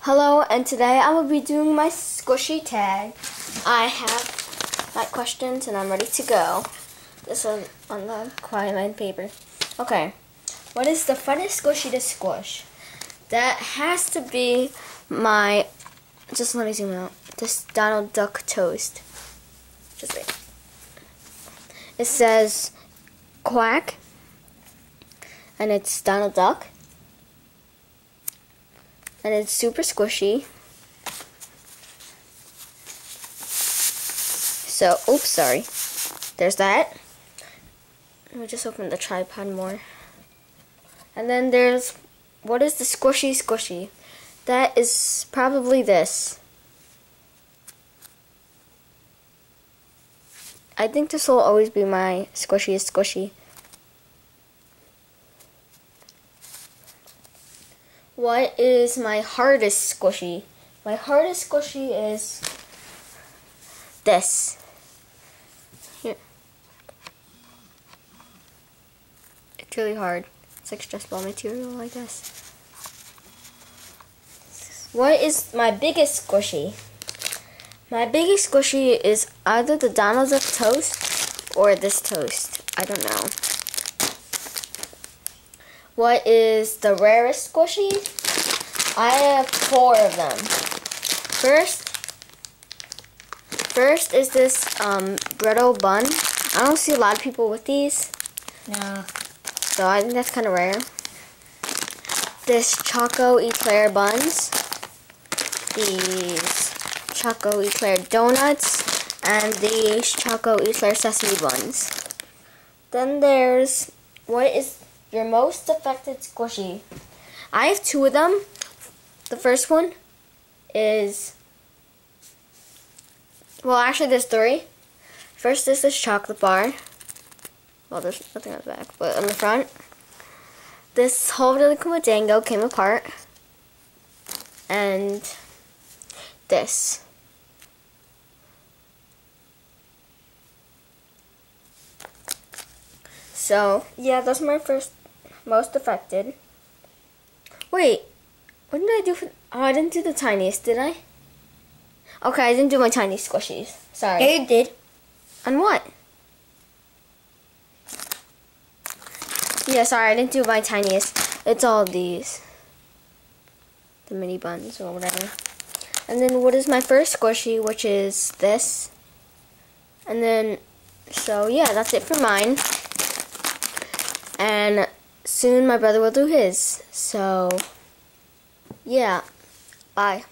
Hello, and today I will be doing my squishy tag. I have my questions and I'm ready to go. This is on the quiet line paper. Okay, what is the funnest squishy to squish? That has to be my, just let me zoom out, this Donald Duck toast. Just wait. It says quack, and it's Donald Duck. And it's super squishy. So, oops, sorry. There's that. Let me just open the tripod more. And then there's, what is the squishy? That is probably this. I think this will always be my squishy. What is my hardest squishy? My hardest squishy is this. Here. It's really hard. It's like stress ball material, I guess. What is my biggest squishy? My biggest squishy is either the Donald Duck toast or this toast. I don't know. What is the rarest squishy? I have 4 of them. First is this brittle bun. I don't see a lot of people with these. No. So I think that's kind of rare. This Choco Eclair buns. These Choco Eclair donuts. And these Choco Eclair sesame buns. Then there's, what is your most affected squishy? I have 2 of them. The first one is, well, actually there's 3. First is this chocolate bar. Well, there's nothing on the back, but on the front, this whole liquid dango came apart. And this. So, yeah, that's my first most affected. Wait, what did I do for, oh, I didn't do the tiniest, did I? Okay, I didn't do my tiny squishies. Sorry. Yeah, you did. On what? Yeah, sorry, I didn't do my tiniest. It's all these. The mini buns or whatever. And then what is my first squishy, which is this. And then, so yeah, that's it for mine. And soon my brother will do his. So, yeah. Bye.